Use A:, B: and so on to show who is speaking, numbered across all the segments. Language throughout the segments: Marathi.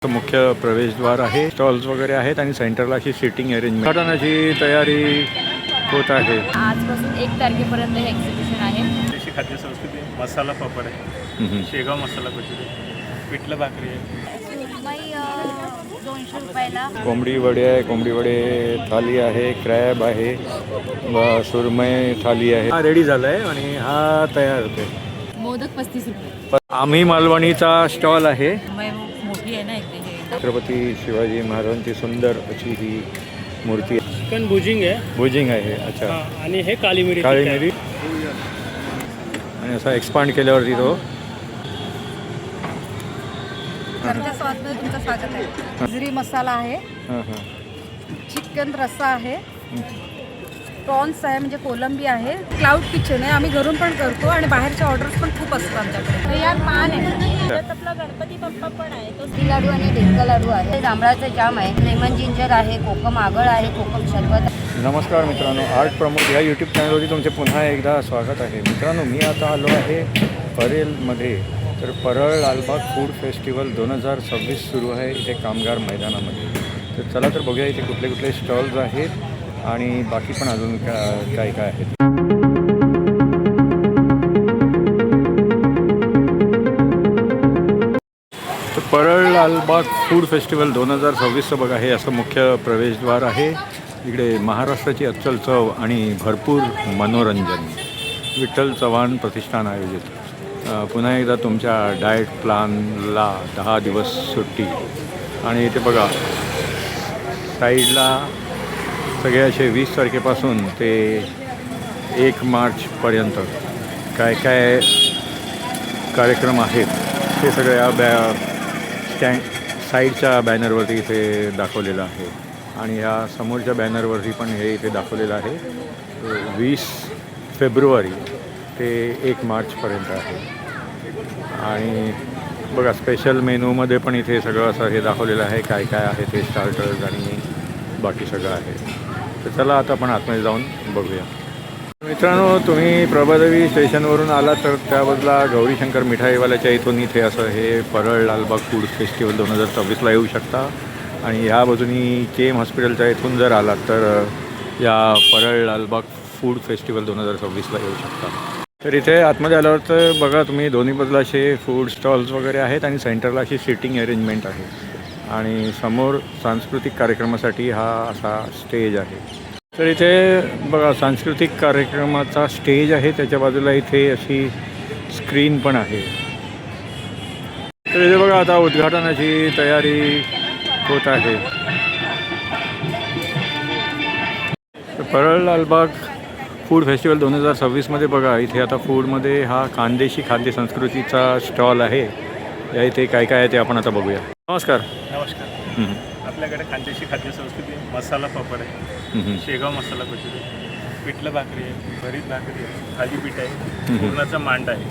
A: मुख्य प्रवेशद्वार आहे, स्टॉल्स वगैरे आहेत आणि सेंटरला अशी सिटिंग अरेंजमेंट उद्घाटनाची तयारी होत आहे.
B: आजपासून 1 तारखेपर्यंत हे एक्झिबिशन आहे.
C: देशी खाद्य संस्कृती, मसाला पापड आहे, शेगाव मसाला कचोरी, पिठलं भाकरी आहे.
B: 200 रुपयाला
A: कोंबडी वडे आहे, कोंबडी वडे थाली आहे, क्रॅब आहे, सुरमई थाली आहे. हा रेडी झाला आहे आणि हा तयार होते.
B: मोदक 35 रुपये.
A: आम्ही मालवणीचा स्टॉल आहे.
B: मोठी आहे ना इथे.
A: छत्रपती शिवाजी महाराजांची सुंदर अशी ही मूर्ती आहे.
C: चिकन भुजिंग आहे,
A: भुजिंग आहे. अच्छा,
C: आणि हे काली मिरी.
A: काळी मिरी आणि असा एक्सपांड केल्यावरती तो
D: स्वादमध्ये तुमचं स्वागत आहे. जिरी मसाला आहे, चिकन रस्सा आहे, प्रॉन्स आहे म्हणजे कोलंबी आहे, क्लाउड किचन आहे. आम्ही घरून पण करतो आणि बाहेरच्या ऑर्डर्स पण खूप असतात आमच्याकडे. यार पान आहे,
B: आपला गणपती बाप्पा पण आहे. तो
D: लाडू आणि ढेंका लाडू आहे, जांभळाचं जाम आहे, लेमन जिंजर आहे, कोकम आगळ आहे, कोकम शरबत.
A: नमस्कार मित्रांनो, आर्ट प्रमुख या यूट्यूब चॅनलवरती तुमचे पुन्हा एकदा स्वागत आहे. मित्रांनो, मी आता आलो आहे परेलमध्ये. तर परळ लालबाग फूड फेस्टिवल 2026 सुरू आहे इथे कामगार मैदानामध्ये. तर चला तर बघूया इथे कुठले कुठले स्टॉल्स आहेत आणि बाकी पण अजून काय काय आहेत. तर परळ लालबाग फूड फेस्टिवल 2026चं बघा, हे असं मुख्य प्रवेशद्वार आहे. इकडे महाराष्ट्राची अस्सल चव आणि भरपूर मनोरंजन. विठ्ठल चव्हाण प्रतिष्ठान आयोजित. पुन्हा एकदा तुमच्या डाएट प्लॅनला 10 दिवस सुट्टी. आणि इथे बघा साईडला सगळे असे 20 तारखेपासून ते 1 मार्चपर्यंत काय काय कार्यक्रम आहेत ते सगळं या साईडच्या बॅनरवरती इथे दाखवलेलं आहे. आणि ह्या समोरच्या बॅनरवरती पण हे इथे दाखवलेलं आहे. 20 फेब्रुवारी ते 1 मार्चपर्यंत आहे. आणि बघा स्पेशल मेनूमध्ये पण इथे सगळं असं हे दाखवलेलं आहे, काय काय आहे ते स्टार्टर्स आणि बाकी सगळं आहे. तर चला आता आपण आतमध्ये जाऊन बघूया. मित्रांनो, तुम्ही प्रभादेवी स्टेशनवरून आला तर त्या बाजूला गौरीशंकर मिठाईवाल्याच्या इथून इथे असं हे परळ लालबाग फूड फेस्टिवल 2026ला येऊ शकता. आणि ह्या बाजूनी केम हॉस्पिटलच्या इथून जर आलात तर या परळ लालबाग फूड फेस्टिवल 2026ला येऊ शकता. तर इथे आतमध्ये आल्यावर तर बघा तुम्ही दोन्ही बाजूला असे फूड स्टॉल्स वगैरे आहेत आणि सेंटरला अशी सिटिंग अरेंजमेंट आहे. आणि समोर सांस्कृतिक कार्यक्रमासाठी हा असा स्टेज आहे. तर इथे बघा सांस्कृतिक कार्यक्रमाचा स्टेज आहे, त्याच्या बाजूला इथे अशी स्क्रीन पण आहे. तर इथे बघा आता उद्घाटनाची तयारी होत आहे. तर परळ लालबाग फूड फेस्टिवल 2026मध्ये बघा इथे आता फूडमध्ये हा खानदेशी खाद्य संस्कृतीचा स्टॉल आहे. या इथे काय काय आहे ते आपण आता बघूया. नमस्कार.
C: नमस्कार. आपल्याकडे खानदेशी खाद्य संस्कृती, मसाला पापड आहे, शेगाव मसाला कचोरी, पिठलं भाकरी आहे, भरीत भाकरी आहे, थालीपीठ आहे, पुरणाचा मांड आहे,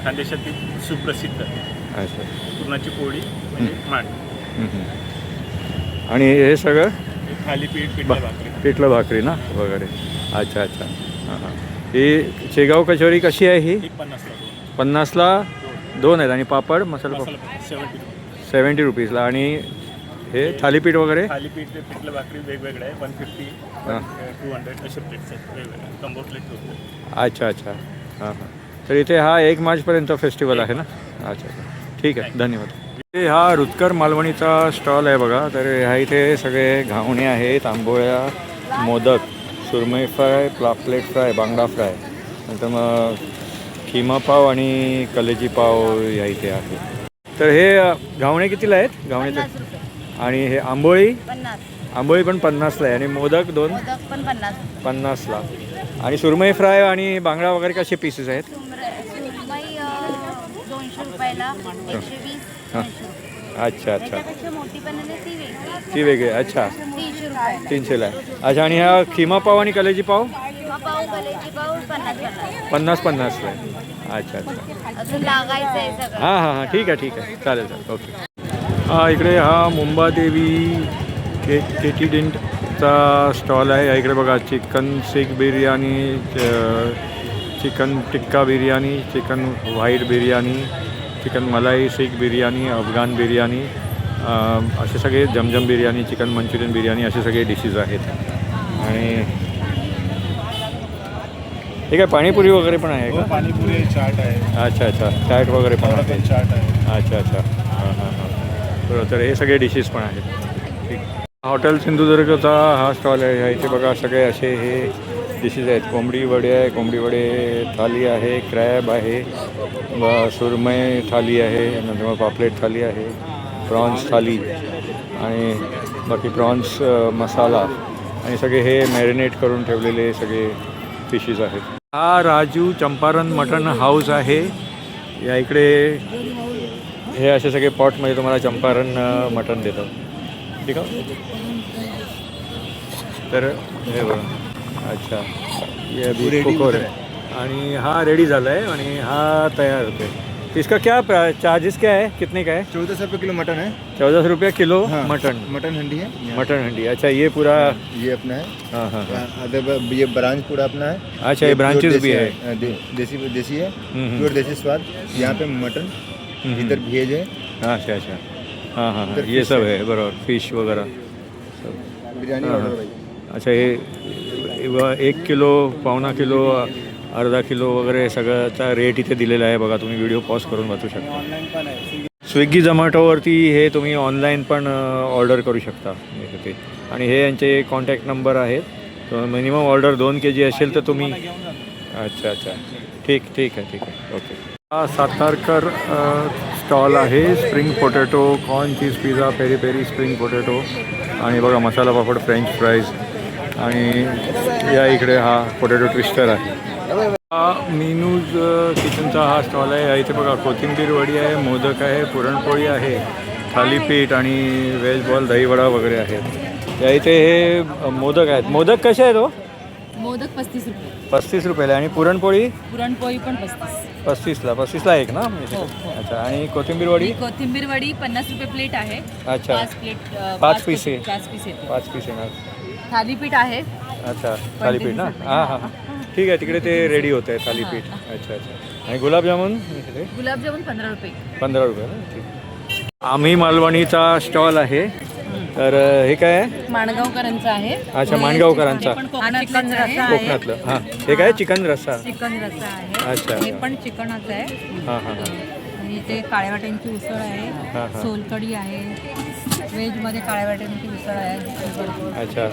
C: खानदेशातील सुप्रसिद्ध पुरणाची पोळी म्हणजे मांड.
A: आणि हे सगळं
C: थालीपीठ, पिठलं भाकरी.
A: पिठलं भाकरी ना वगैरे. अच्छा अच्छा. हां हां. ही शेगाव कचोरी कशी आहे? ही 50ला 2 आहेत आणि पापड मसाला पापड 70 रुपीजला. आणि हे थालीपीठ वगैरे?
C: थालीपीठ पिठलं भाकरी वेगवेगळं आहे, 150, 200 असे प्लेट्स आहेत वेगवेगळ्या, कंबो प्लेट.
A: अच्छा अच्छा. हां हां. तर इथे हा 1 मार्चपर्यंत फेस्टिवल आहे ना? अच्छा अच्छा, ठीक आहे, धन्यवाद. इथे हा रुचकर मालवणीचा स्टॉल आहे बघा. तर ह्या इथे सगळे घावणे आहेत, आंबोळ्या, मोदक, सुरमई फ्राय, पापलेट फ्राय, बांगडा फ्राय, नंतर मग खिमा पाव आणि कलेजी पाव ह्या इथे आहे. तर हे घावणे कितीला आहेत? घावणे तर. आणि हे आंबोळी?
D: 50.
A: आंबोळी पण 50ला आहे. आणि मोदक 2
D: पण
A: 50ला. आणि सुरमई फ्राय आणि बांगडा वगैरे कसे पीसेस आहेत?
D: 200 रुपयाला, 120.
A: हां. अच्छा अच्छा,
D: त्यापेक्षा मोठी पण आहे ती वेगळी.
A: ती वेगळी. अच्छा,
D: 300 रुपये.
A: 300ला आहे. अच्छा. आणि ह्या खिमा पाव आणि कलेजी पाव?
D: पाव कलेची पाव 50.
A: 50ला आहे. अच्छा अच्छा.
D: अजून लागायचं आहे सगळं.
A: हां हां हां, ठीक आहे ठीक आहे, चालेल चालेल, ओके. हा इकडे हा मुंबादेवी केटीडेंटचा स्टॉल आहे. इकडे बघा chicken seekh biryani, chicken tikka biryani, chicken white biryani, chicken malai seekh biryani, Afghan biryani, असे सगळे जमजम बिर्याणी, चिकन मंचुरियन बिर्याणी असे सगळे डिशेस आहेत. आणि हे काय पाणीपुरी वगैरे पण आहे का?
C: पाणीपुरी चाट आहे,
A: अच्छा अच्छा, चाट वगैरे पण आहे.
C: पण चाट आहे.
A: अच्छा अच्छा, हां हां हां, बरोबर. तर हे सगळे डिशेस पण आहेत. ठीक. हॉटेल सिंधुदुर्गचा हा स्टॉल आहे. ह्या इथे बघा सगळे असे हे डिशेस आहेत. कोंबडी वडे आहे, कोंबडी वडे थाली आहे, क्रॅब आहे, सुरमई थाली आहे, नंतर मग पापलेट थाली आहे, प्रॉन्स थाली आणि बाकी प्रॉन्स मसाला आणि सगळे हे मॅरिनेट करून ठेवलेले सगळे फिशेस आहेत. हा राजू चंपारण मटण हाऊस आहे. या इकडे हे असे सगळे पॉटमध्ये तुम्हाला चंपारण मटण देतात. ठीक आहे. तर हे बघा, अच्छा, ये अभी कुक हो रहा है आणि हा रेडी झाला आहे आणि हा तयार होतो आहे. इसका क्या चार्जेस क्या है, कितने का है?
E: 1400 रुपये किलो मटन है.
A: 1400 रुपये किलो
E: हाँ,
A: मटन.
E: मटन हंडी है.
A: मटन हंडी. अच्छा, ये पूरा,
E: ये अपना है.
A: हाँ हाँ हाँ.
E: अदर ये ब्रांच पूरा अपना है.
A: अच्छा, ये ब्रांचेस भी है.
E: देसी है,
A: हम्म.
E: प्योर देसी स्वाद. यहाँ पे मटन, इधर भेज है,
A: अच्छा अच्छा, हाँ हाँ हाँ, ये सब है बरोबर. फिश वगैरह सब.
E: बिरयानी
A: हाँ,
E: ऑर्डर
A: हाँ.
E: भाई.
A: अच्छा, हे 1 किलो, पावणा किलो, अर्धा किलो वगैरे सगळ्याचा रेट इथे दिलेला आहे बघा. तुम्ही व्हिडिओ पॉज करून वाचू शकता.
C: ऑनलाईन पण आहे.
A: स्विगी झोमॅटोवरती हे तुम्ही ऑनलाईन पण ऑर्डर करू शकता ते. आणि हे यांचे कॉन्टॅक्ट नंबर आहेत. तर मिनिमम ऑर्डर 2 kg असेल तर तुम्ही, अच्छा अच्छा, ठीक ठीक आहे, ठीक आहे, ओके. हा सातारकर स्टॉल आहे. Spring potato, corn cheese pizza, peri peri spring potato आणि बघा मसाला पापड, फ्रेंच फ्राईज आणि या इकडे हा पोटॅटो ट्विस्टर आहे. हा मीनूज किचनचा हा स्टॉल आहे. इथे बघा कोथिंबीर वडी आहे, मोदक आहे, पुरणपोळी आहे, थालीपीठ आणि व्हेज बॉल, दहीवडा वगैरे आहेत. या इथे हे मोदक आहेत. मोदक कसे आहेत हो?
B: मोदक 35 रुपये.
A: 35 रुपयाला. आणि पुरणपोळी
B: पुरणपोळी पण 35.
A: 35ला एक ना?
B: हो.
A: अच्छा. आणि कोथिंबीर वडी?
B: कोथिंबीर वडी 50 रुपये प्लेट आहे.
A: अच्छा.
B: 5 प्लेट,
A: 5 पीस आहे.
B: 5 पीस येते.
A: 5 पीस येणार.
B: थालीपीठ आहे.
A: अच्छा, थालीपीठ ना? हां हां हां, ठीक आहे. तिकडे ते रेडी होतं आहे थालीपीठ. अच्छा अच्छा. आणि गुलाबजामुन?
B: गुलाबजामुन 15 रुपये.
A: 15 रुपये ना? ठीक. आम्ही मालवणीचा स्टॉल आहे. तर हे काय आहे?
B: माणगावकरांचा आहे.
A: अच्छा, माणगावकरांचा.
B: आणि चिकन रस्सा आहे.
A: कोकणातलं. हां, हे काय? चिकन रस्सा.
B: चिकन रस्सा आहे.
A: अच्छा.
B: हे पण चिकनच आहे.
A: हां हां हां.
B: आणि इथे काळ्या वाटाण्यांची उसळ
A: हां,
B: आहे,
A: हां.
B: सोलकढी आहे, व्हेजमध्ये काळ्या वाटाण्यांची उसळ आहे,
A: अच्छा,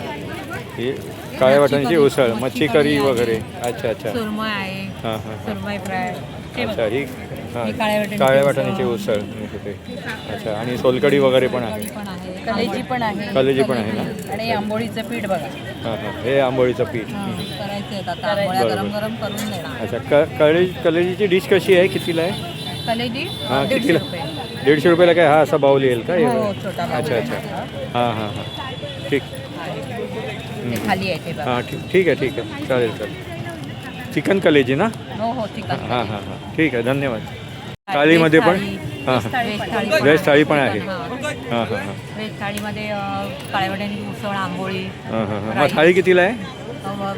A: ही काळ्या वाटाण्याची उसळ, मच्छी करी वगैरे. अच्छा अच्छा.
B: सुरमई आहे,
A: हां हां हां.
B: सुरमई फ्राय.
A: अच्छा, ही हां,
B: ही काळ्या
A: काळ्या वाटाण्याची उसळ तिथे. अच्छा. आणि सोलकढी वगैरे पण आहे.
B: पण आहे, कलेजी पण आहे.
A: कलेजी पण आहे ना?
B: आणि आंबोळीचं पीठ बघा.
A: हां हां, हे आंबोळीचं पीठ.
B: करायचं आहे आता, आंबोळ्या गरम गरम करून देणार.
A: अच्छा. कलेजीची डिश कशी आहे, कितीला आहे?
B: कलेजी
A: हां,
B: 150
A: कितीला?
B: रुपये.
A: 150 रुपयाला काय? हा असा बाऊल येईल का?
B: हो, छोटा बाऊल
A: अच्छा अच्छा.
B: आहे.
A: हां हां हां, ठीक.
B: ते खाली आहे ते बघा.
A: हां, ठीक आहे, ठीक आहे, चालेल चालेल. चिकन कलेजी ना?
B: हो हो, चिकन.
A: हां हां हां, ठीक आहे, धन्यवाद. थाळीमध्ये पण? हां हां, व्हेज थाळी पण आहे. हां हां हां.
B: व्हेज थाळीमध्ये काळ्या वाटाण्याची उसळ, आंबोळी.
A: हां हां हां. मग थाळी कितीला आहे?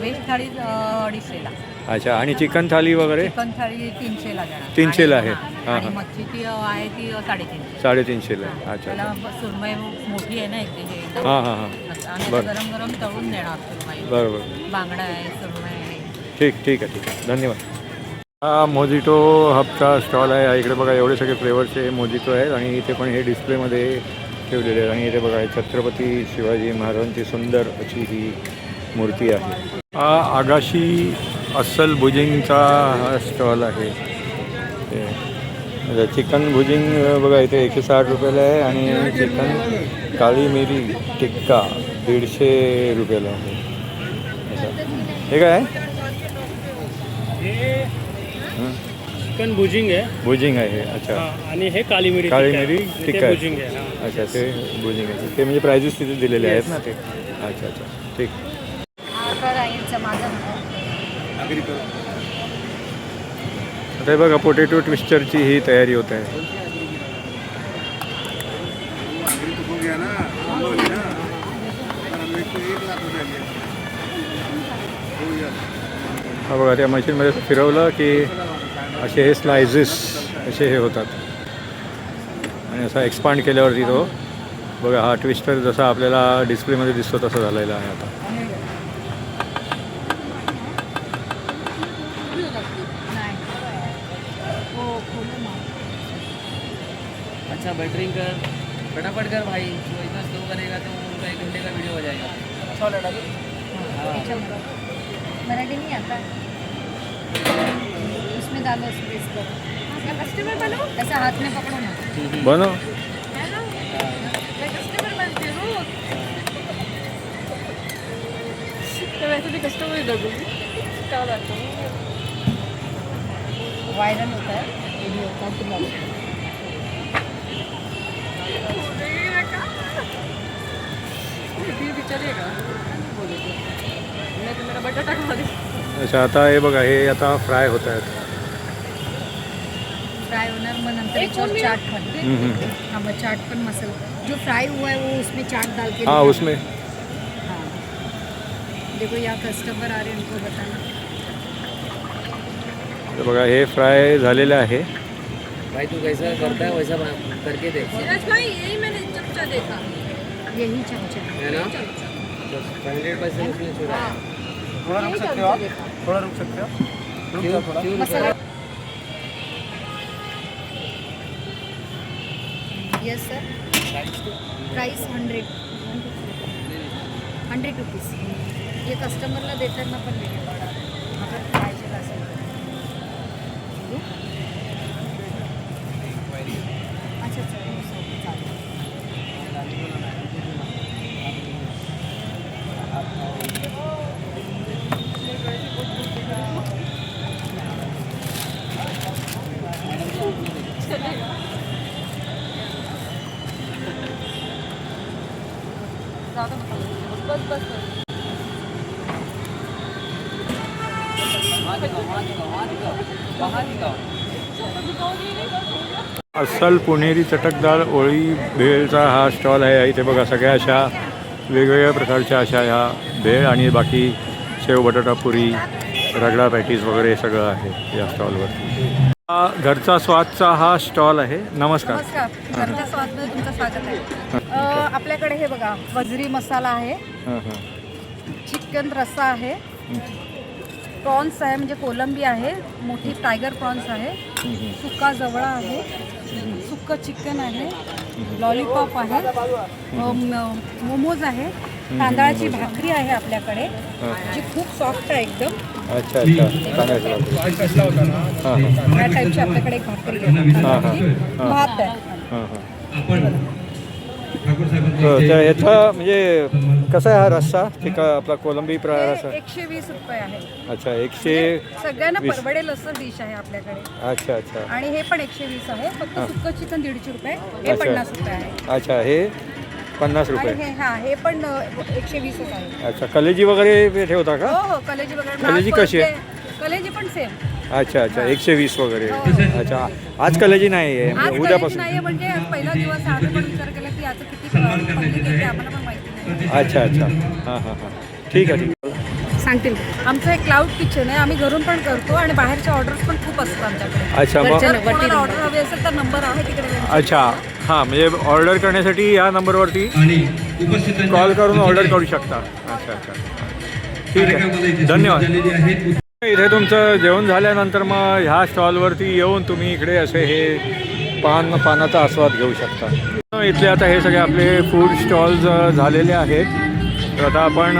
B: व्हेज थाळी 250ला.
A: अच्छा. आणि चिकन थाळी वगैरे?
B: चिकन थाळी 300ला देणार.
A: 300ला आहे.
B: हां.
A: हां
B: आणि
A: हां.
B: मच्छी ती आहे ती 350.
A: 350ला आहे. अच्छा
B: त्याला
A: अच्छा.
B: सुरमई मोठी आहे ना एक ते हे.
A: हां हां हां,
B: आणि
A: बरं.
B: गरम गरम तळून देणार सुरमई.
A: बरोबर.
B: बांगडा आहे, सुरमई आहे.
A: ठीक ठीक आहे, ठीक आहे, धन्यवाद. हा मोजिटो हबचा स्टॉल आहे. इकडे बघा एवढे सगळे फ्लेवरचे मोजिटो आहेत आणि इथे पण हे डिस्प्लेमध्ये ठेवलेले आहेत. आणि इथे बघा छत्रपती शिवाजी महाराजांची सुंदर अशी ही मूर्ती आहे. हा आगाशी अस्सल भुजिंगचा हा स्टॉल आहे. चिकन भुजिंग बघा इथे 160 रुपयाला आहे आणि चिकन काळी मिरी टिक्का 150 रुपयाला आहे. अच्छा. हे काय आहे?
C: चिकन भुजिंग आहे.
A: भुजिंग आहे. अच्छा.
C: आणि हे काळी मिरी
A: टिक्का आहे.
C: भुजिंग आहे.
A: अच्छा, ते भुजिंग आहे. ते म्हणजे प्राइजेस तिथे दिलेले आहेत ना ते. अच्छा अच्छा, ठीक. आता हे बघा पोटॅटो ट्विस्टरची ही तयारी होत आहे. हा बघा, त्या मशीनमध्ये फिरवलं की असे हे स्लायझेस असे हे होतात आणि असा एक्सपांड केल्यावरती तो बघा हा ट्विस्टर जसा आपल्याला डिस्प्लेमध्ये दिसतो तसा झालेला आहे आता.
F: अच्छा बैटरिंग कर, फटाफट कर भाई, वो इतना स्लो करेगा तो उनका 1 घंटे का वीडियो हो जाएगा.
D: मराठी नहीं आता उसमें डालो स्पेस करो. कस्टमर बनो ऐसा हाथ में पकड़ो ना.
A: बनव.
D: कस्टमर बनते हो तो वैसे भी कस्टमर ही लगोगी. क्या बात है, वायरल होता है वीडियो का फिलहाल. चलेगा मैं तो मेरा बटाटा खा दे.
A: अच्छा आता हे बघा हे आता फ्राय होत आहेत.
D: फ्राई होणार मग नंतर याच्यावर चाट पण. हाँ मग चाट पण मसाला जो फ्राई हुआ है वो उसमें चाट डाल के.
A: हाँ उसमें.
D: हाँ देखो यहाँ कस्टमर आ रहे हैं उनको बताना.
A: हे बघा हे फ्राय झालेलं आहे.
F: भाई तू कैसा करता है वैसा करके दे,
D: यही मैंने चमचा देखा. यही चमचा
F: है ना. 100% उसमें छोड़ा है.
C: थोड़ा रुक सकते हो आप, थोड़ा रुक सकते हो.
F: क्यों क्यों
D: masala. Yes sir. Price 100 rupees. ये कस्टमरला देताना पण वेगळं आपण खायचे असेल अच्छा चालेल.
A: अस्सल पुणेरी चटकदार ओळी भेळचा हा स्टॉल आहे. इथे बघा सगळ्या अशा वेगवेगळ्या प्रकारच्या अशा ह्या भेळ आणि बाकी शेव बटाटा पुरी रगडा पॅटीस वगैरे सगळं आहे या स्टॉलवरती. हा घरचा स्वादचा हा स्टॉल आहे. नमस्कार.
D: नमस्कार. घरच्या स्वादमध्ये तुमचं स्वागत आहे. आपल्याकडे हे बघा वजरी मसाला आहे,
A: हां हां.
D: चिकन रस्सा आहे, प्रॉन्स आहे म्हणजे कोलंबी आहे, मोठी टायगर प्रॉन्स आहे, सुका जवळा आहे, सुक्कं चिकन आहे, लॉलीपॉप आहे, मोमोज आहे, तांदळाची भाकरी आहे आपल्याकडे जी खूप सॉफ्ट आहे एकदम.
A: अच्छा अच्छा सांगायचं. हां हां
D: या टाईपची आपल्याकडे एक भाकरी आहे. भात आहे.
A: हां हां. तर ह्याचा म्हणजे कसा आहे हा रस्सा आपला कोलंबी रस्सा?
D: 120 रुपये आहे.
A: अच्छा 120.
D: सगळ्यांना परवडेल असं डिश आहे आपल्याकडे.
A: अच्छा अच्छा.
D: आणि हे पण 120 आहे. फक्त सुक्कं चिकन 150 रुपये, हे 50 रुपये आहे.
A: अच्छा हे 50 रुपये.
D: आणि हे पण 120 आहे.
A: अच्छा कलेजी वगैरे ठेवता का?
D: हो हो कलेजी वगैरे.
A: कलेजी कशी आहे?
D: कलेजी पण सेम.
A: अच्छा अच्छा 120 वगैरे. अच्छा आज कलेजी नाही आहे
D: आज
A: उद्यापासून.
D: नाही म्हणजे पहिला दिवस आम्ही पण विचार केला की याचं किती पब्लिक येते आम्हाला पण माहिती नाही.
A: अच्छा अच्छा हां हां हां ठीक आहे ठीक आहे.
D: सांगतील. आमचं एक क्लाउड किचन आहे. आम्ही घरून पण करतो आणि बाहेरच्या ऑर्डर्स पण खूप असतात आमच्याकडे.
A: अच्छा मग
D: जर कोणाला ऑर्डर हवी असेल तर नंबर आहे तिकडे.
A: अच्छा हां म्हणजे ऑर्डर करण्यासाठी या नंबरवरती कॉल करून ऑर्डर करू शकता. अच्छा अच्छा ठीक आहे धन्यवाद. इथे तुमचं जेवण झाल्यानंतर मग ह्या स्टॉलवरती येऊन तुम्ही इकडे असे हे पानाचा आस्वाद घेऊ शकता. इथले आता हे सगळे आपले फूड स्टॉल्स झालेले आहेत. तर आता आपण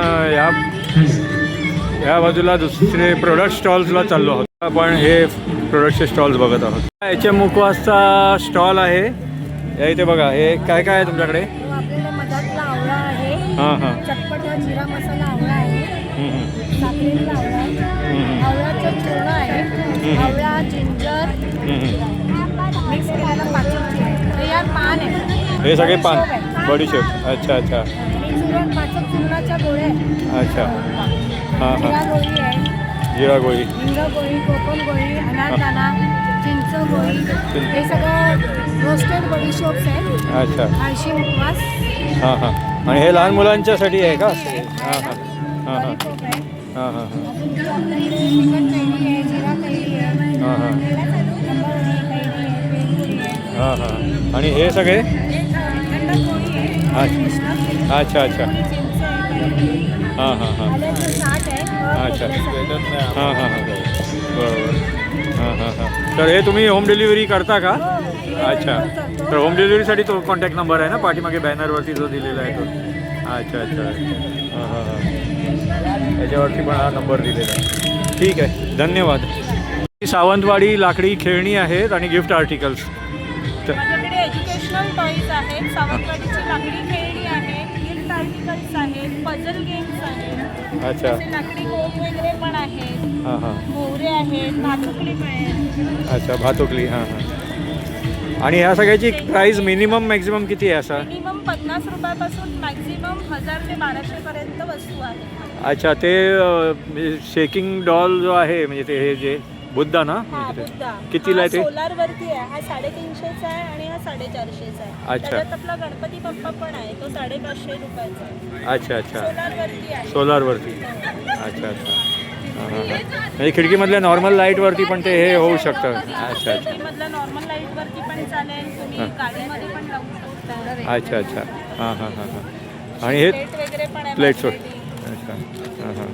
A: या बाजूला दुसरे प्रोडक्ट स्टॉल्सला चाललो आहोत. आपण हे प्रोडक्टचे स्टॉल्स बघत आहोत. HM मुखवासचा स्टॉल आहे. या इथे बघा हे काय काय आहे तुमच्याकडे?
D: आपल्याला मधातला आवळा आहे,
A: हां हां
D: चटपटा जिरा मसाला आवळा आहे, साखरेतला आवळा आहे, आवळाचं चूर्ण आहे, आवळा जिंजर मिक्स केलेला पान आहे.
A: हे सगळे पान बडीशेप. अच्छा अच्छा
D: पाचक चूर्णाच्या गोळ्या आहेत.
A: अच्छा हां
D: जिरा
A: हां
D: गोळी आहे,
A: जिरा गोळी.
D: हिंग गोळी, कोकम गोळी, अनारदाना, चिंच गोळी, हे सगळं रोस्टेड बडीशॉप्स आहेत.
A: अच्छा
D: आळशी मुखवास,
A: हां हां आणि हे लहान मुलांच्यासाठी आहे का? हां हां हां हां
D: लॉलीपॉप आहे,
A: हां हां हां
D: अजून आपल्याकडे चिकन कैरी आहे, जिरा कैरी आहे,
A: हां हां
D: अंबावडी कैरी आहे, पेरगुडी आहे,
A: हां हां आणि हे सगळे
D: थंड पोळी आहे,
A: अच्छा अच्छा अच्छा हां हां हां अच्छा हां हां हां बरोबर हां हां हां तर हे तुम्ही होम डिलिव्हरी करता का अच्छा तर होम डिलिव्हरीसाठी तो कॉन्टॅक्ट नंबर आहे ना पाठीमागे बॅनरवरती जो दिलेला आहे तो अच्छा अच्छा हां हां हां याच्यावरती पण हा नंबर दिलेला आहे ठीक आहे धन्यवाद सावंतवाडी लाकडी खेळणी आहेत आणि गिफ्ट आर्टिकल्स तर
G: माझ्याकडे एज्युकेशनल टॉईज आहेत, सावंतवाडीची लाकडी खेळणी आहेत, गिफ्ट आर्टिकल्स आहेत, पझल गेम्स आहेत,
A: अच्छा
G: असे लाकडी गोल वगैरे पण आहेत,
A: हां हां
G: मोहरे आहेत, भातुकली पण आहेत.
A: अच्छा भातुकली हां हां आणि ह्या सगळ्याची प्राईस मिनिमम मॅक्झिमम किती आहे असा
G: मिनिमम 50 रुपयापासून मॅक्झिमम 1000 ते 1200 पर्यंत वस्तू आहेत.
A: अच्छा ते शेकिंग डॉल जो आहे म्हणजे ते हे जे बुद्धा ना
G: हा बुद्धा
A: कितीला आहे ते
G: सोलार वरती आहे, हा 350चा आहे आणि हा 450चा आहे.
A: अच्छा.
G: त्याच्यात आपला गणपती बाप्पा पण आहे, तो 550 रुपयाचा आहे.
A: अच्छा अच्छा
G: सोलार वरती आहे.
A: सोलारवरती अच्छा अच्छा हां हां म्हणजे खिडकीमधल्या नॉर्मल लाईटवरती पण ते हे होऊ शकतं अच्छा अच्छा
G: मधला नॉर्मल लाईट वरती पण चालेल, तुम्ही गाडीमध्ये पण लावू शकता.
A: अच्छा अच्छा हां हां हां हां आणि हे
G: प्लेट वगैरे पण आहे
A: प्लेट्सवर
G: माझ्याकडे.
A: अच्छा हां हां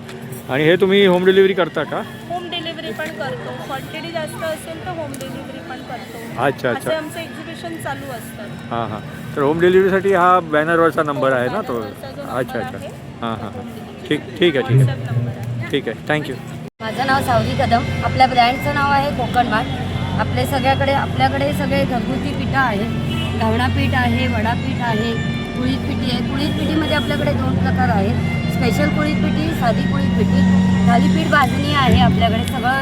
A: आणि हे तुम्ही होम डिलिव्हरी करता का
G: होम डिलिव्हरी पण करतो. क्वांटिटी जास्त असेल तर होम डिलिव्हरी पण करतो.
A: अच्छा
G: असे
A: अच्छा
G: आमचे एक्झिबिशन चालू असतात.
A: हां हां तर होम डिलिव्हरीसाठी हा बॅनरवरचा नंबर आहे ना तो
G: बॅनरवरचा जो नंबर
A: अच्छा अच्छा
G: आहे,
A: हां हां
G: home
A: हां
G: delivery.
A: ठीक ठीक आहे ठीक आहे
G: WhatsApp नंबर आहे.
A: ठीक आहे थँक्यू
D: माझं नाव सावली कदम. आपल्या ब्रँडचं नाव आहे कोकण मार्ट. आपल्याकडे सगळे घरगुती पिठं आहेत. घावणा पीठ आहे, वडापीठ आहे, कुळीत पिठी आहे. कुळीत पिठीमध्ये आपल्याकडे 2 प्रकार आहेत. स्पेशल कुळीत पिठी, साधी कुळीत पिठी. थालीपीठ भाजणी आहे आपल्याकडे, सगळं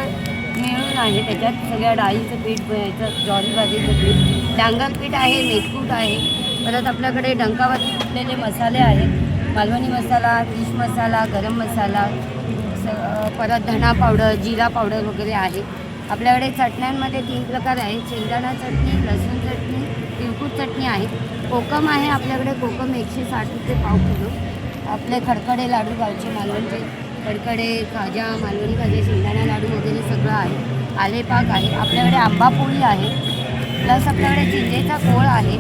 D: मिळून आहे त्याच्यात. सगळ्या डाळीचं पीठ याचं ज्वारी भाजीचं पीठ, डांगर पीठ आहे, मेथकूट आहे. परत आपल्याकडे डंकावरती कुटलेले मसाले आहेत. मालवणी मसाला, फिश मसाला, गरम मसाला, परत धना पावडर, जिरा पावडर वगैरे आहे. आपल्याकडे चटण्यांमध्ये 3 प्रकार आहेत. शेंगदाणा चटणी, लसूण चटणी, तिळकुट चटणी आहे. कोकम आहे आपल्याकडे. कोकम 160 रुपये पाव किलो. आपले खडखडे लाडू गावचे मालवणचे खडखडे, खाजा, मालवणी खाजा, शेंगदाणा लाडू वगैरे सगळं आहे. आलेपाक आहे. आपल्याकडे आंबा पोळी आहे. प्लस आपल्याकडे चिंचेचा कोळ आहे.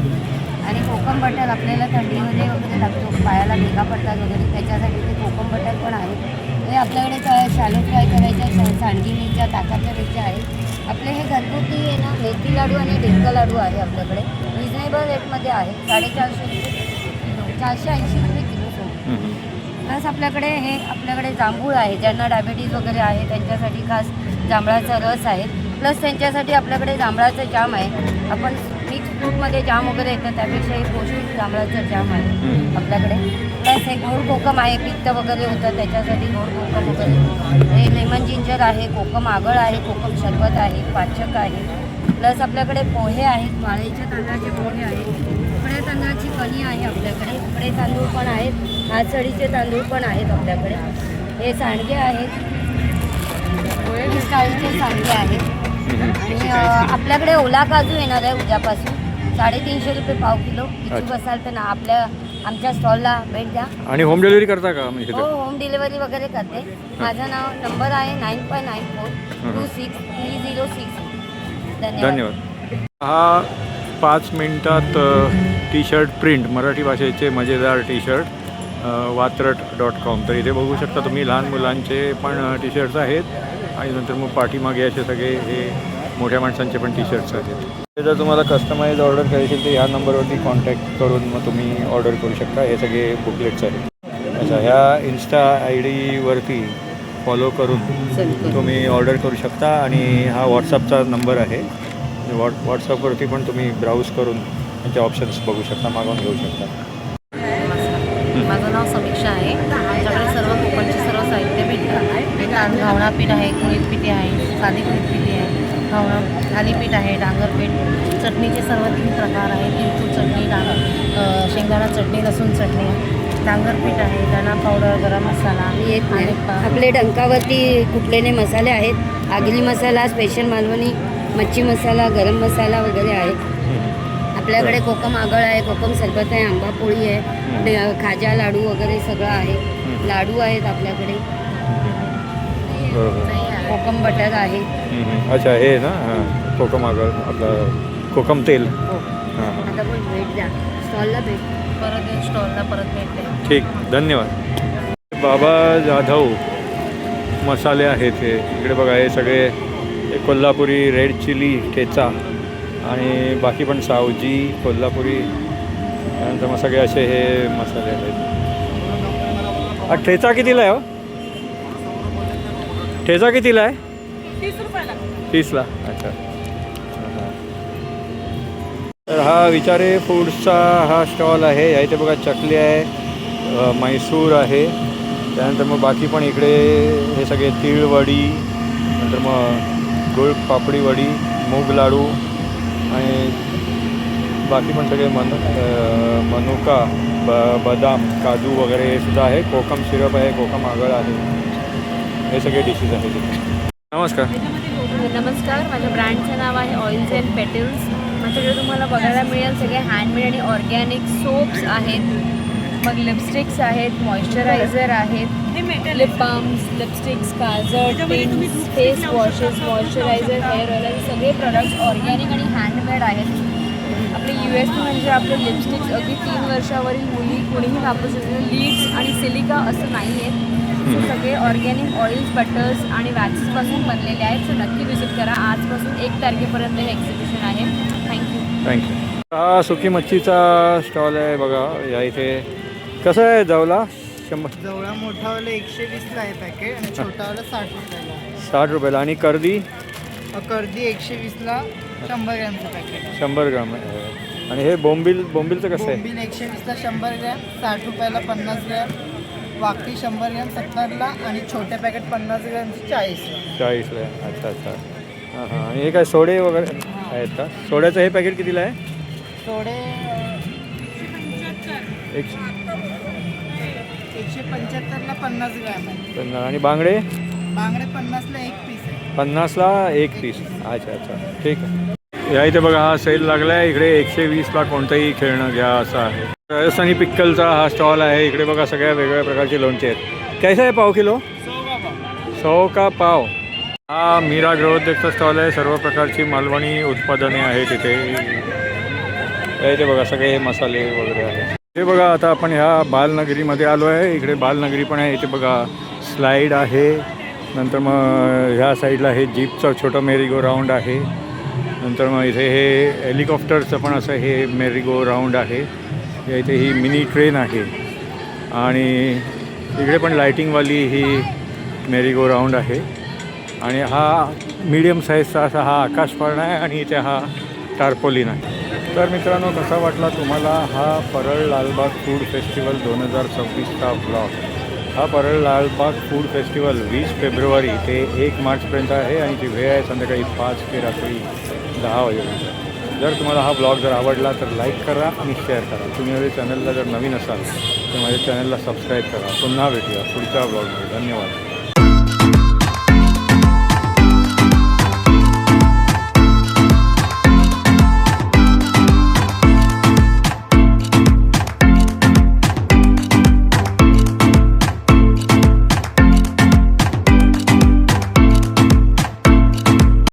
D: आणि कोकम बटर आपल्याला थंडीमध्ये वगैरे लागतो, पायाला भेगा पडतात वगैरे, त्याच्यासाठी ते कोकम बटर पण आहे. हे आपल्याकडे शॅलो फ्राय करायच्या सांडगी मिरच्या, ताकाच्या मिरच्या आहेत. आपले हे घरगुती आहे ना, मेथी लाडू आणि डिंक लाडू आहे आपल्याकडे. रिजनेबल रेटमध्ये आहे. 450 रुपये किलो, 480 रुपये किलो सोड. प्लस आपल्याकडे जांभूळ आहे. ज्यांना डायबिटीज वगैरे आहे त्यांच्यासाठी खास जांभळाचा रस आहे. प्लस त्यांच्यासाठी आपल्याकडे जांभळाचं जाम आहे. आपण मिक्स फ्रूटमध्ये जाम वगैरे येतं, त्यापेक्षा हे पौष्टिक जांभळाचं जाम आहे आपल्याकडे. प्लस हे गोड कोकम आहे, पित्त वगैरे होतं त्याच्यासाठी गोड कोकम वगैरे. हे लेमन जिंजर आहे, कोकम आगळ आहे, कोकम शरबत आहे, पाचक आहे. प्लस आपल्याकडे पोहे आहेत, वाळ्याच्या तांदळाचे पोहे आहेत. उकड्या तांदळाची कणी आहे आपल्याकडे. उकडे तांदूळ पण आहेत, नाचळीचे तांदूळ पण आहेत आपल्याकडे. हे सांडगे आहेत, चाळीचे सांडगे आहेत. आणि आपल्याकडे ओला काजू येणार आहे उद्यापासून. 350 रुपये पाव किलो. इच्छुक असाल तर ना आमच्या स्टॉलला भेट द्या.
A: आणि होम डिलिव्हरी करता का म्हणजे
D: हो, होम डिलिव्हरी वगैरे करते. माझं नंबर आहे 9594263066.
A: धन्यवाद हा 5 मिनिटात टी शर्ट प्रिंट मराठी भाषेचे मजेदार टी शर्ट वात्रट.com. तर इथे बघू शकता तुम्ही लहान मुलांचे पण टी शर्ट्स आहेत आणि नंतर मग पाठीमागे असे सगळे हे मोठ्या माणसांचे पण टी शर्ट्स आहेत. जर तुम्हाला कस्टमाइज ऑर्डर करायची तर ह्या नंबरवरती कॉन्टॅक्ट करून मग तुम्ही ऑर्डर करू शकता. हे सगळे बुकलेट्स आहेत. अच्छा ह्या इन्स्टा ID-वरती फॉलो करून तुम्ही ऑर्डर करू शकता आणि हा व्हॉट्सअपचा नंबर आहे. व्हॉट्सअपवरती पण तुम्ही ब्राउज करून त्यांचे ऑप्शन्स बघू शकता, मागवून घेऊ शकता.
B: माझं नाव समीक्षा आहे. आमच्याकडे सर्व कोकणचे सर्व साहित्य भेटतं. घावणा पीठ आहे, कुळीत पिठी आहे, साधी कुळीत पिठी आहे, थालीपीठ आहे, डांगरपीठ, चटणीचे सर्व 3 प्रकार आहेत. तिळकुट चटणी, शेंगदाणा चटणी, लसूण चटणी, डांगरपीठ आहे, धना पावडर, गरम मसाला.
D: आपले डंकावरती कुटलेले मसाले आहेत. आगली मसाला, स्पेशल मालवणी मच्छी मसाला, गरम मसाला वगैरे आहे. आपल्याकडे कोकम आगळ आहे, कोकम सरबत आहे, आंबा पोळी आहे, खाजा लाडू वगैरे सगळं आहे. लाडू आहेत आपल्याकडे. कोकम बटर आहे.
A: अच्छा हे ना हां कोकम आगळ आपलं कोकम तेल. हां हां
D: आता पण भेट द्या स्टॉलला भेट.
B: परत येऊन स्टॉलला परत भेटते.
A: ठीक, धन्यवाद. बाबा जाधव मसाले आहेत हे. इकडे बघा हे सगळे हे कोल्हापुरी रेड चिली ठेचा आणि बाकी पण सावजी कोल्हापुरी, त्यानंतर मग सगळे असे हे मसाले आहेत. हा ठेचा कितीला आहे हो? ठेचा कितीला आहे?
G: 30 रुपयाला.
A: 30ला. अच्छा. हां. तर हा विचारे फूड्सचा हा स्टॉल आहे. या इथे बघा चकली आहे, मैसूर आहे, त्यानंतर मग बाकी पण इकडे हे सगळे तिळवडी, नंतर मग गुळ पापडी वडी, मूग लाडू आणि बाकी पण सगळे मनुका, बदाम, काजू वगैरे हे सुद्धा आहे. कोकम सिरप आहे, कोकम आगळ आहे, हे सगळे डिशेस आहेत इथे. नमस्कार.
H: नमस्कार, माझ्या ब्रँडचं नाव आहे ऑइल्स अँड पेटल्स. माझ्याकडे तुम्हाला बघायला मिळेल सगळे हँडमेड आणि ऑर्गॅनिक सोप्स आहेत, मग लिपस्टिक्स आहेत, मॉइश्चरायझर आहेत, लिप बाम्स, लिपस्टिक्स, काजळ, tints, face washes, moisturiser, hair oil, हे सगळे प्रोडक्ट्स ऑर्गॅनिक आणि हँडमेड आहेत. आपले US म्हणजे आपले लिपस्टिक्स अगदी 3 वर्षावरील मुली कोणीही वापरू शकतात. लीड्स आणि सिलिका असं नाही आहेत. सो सगळे ऑर्गॅनिक ऑइल्स, बटर्स आणि वॅक्सेसपासून बनलेले आहेत. सो नक्की विजिट करा. आजपासून 1 तारखेपर्यंत हे एक्झिबिशन आहे. थँक्यू.
A: हा सुकी मच्छीचा स्टॉल आहे बघा. या इथे कसं आहे जवला? 100
I: जवळा मोठावाला 120ला आहे पॅकेट आणि छोटावाला 60 रुपयाला आहे.
A: 60 रुपयाला. आणि कर्दी?
I: कर्दी 120ला 100 ग्रॅमचं पॅकेट.
A: 100 ग्राम आहे. आणि हे बोंबिलचं कसं आहे?
I: बोंबील 120ला 100 ग्रॅम, 60 रुपयाला 50 ग्रॅम, वाकी 100 ग्रॅम 70ला आणि छोटे पॅकेट 50 ग्रॅमचे 40ला.
A: 40ला आहे. अच्छा अच्छा. हां हां. आणि हे काय सोडे वगैरे आहेत का? सोड्याचं हे पॅकेट कितीला आहे?
I: थोडे 175ला 50 ग्रॅम आहे.
A: आणि बांगडे?
I: बांगडे 50ला 1 पीस आहे.
A: 50ला 1 पीस. अच्छा अच्छा, ठीक आहे. या इथे बघा हा सेल लागला आहे. इकडे 120ला कोणतंही खेळणं घ्या असं आहे. राजस्थानी पिक्कलचा हा स्टॉल आहे. इकडे बघा सगळ्या वेगवेगळ्या प्रकारचे लोणचे आहेत. कैसा आहे पाव किलो? 100 का पाव. हा मीरा गृहोद्योगचा स्टॉल आहे. सर्व प्रकारची मालवणी उत्पादने आहेत इथे. या इथे बघा सगळे हे मसाले वगैरे आहेत. हे बघा आता आपण ह्या बालनगरीमध्ये आलो आहे. इकडे बालनगरी पण आहे. इथे बघा स्लाईड आहे. नंतर मग ह्या साईडला हे जीपचं छोटं मेरी गो राऊंड आहे. नंतर मग इथे हे हेलिकॉप्टरचं पण असं हे मेरी गो राऊंड आहे. या इथे ही मिनी ट्रेन आहे आणि इकडे पण लायटिंगवाली ही मेरी गो राऊंड आहे. आणि हा मीडियम साईजचा असा हा आकाशपाळणा आहे आणि इथे हा टार्पोलिन आहे. तर मित्रांनो, कसा वाटला तुम्हाला हा परळ लालबाग फूड फेस्टिवल 2026चा ब्लॉग? हा परळ लालबाग फूड फेस्टिवल 20 फेब्रुवारी ते 1 मार्चपर्यंत आहे आणि ती वेळ आहे संध्याकाळी 5 ते रात्री 10 वाजेपर्यंत. जर तुम्हाला हा ब्लॉग जर आवडला तर लाईक करा आणि शेअर करा. तुम्ही माझ्या चॅनलला जर नवीन असाल तर माझ्या चॅनलला सबस्क्राईब करा. पुन्हा भेटूया पुढच्या ब्लॉगमध्ये. धन्यवाद.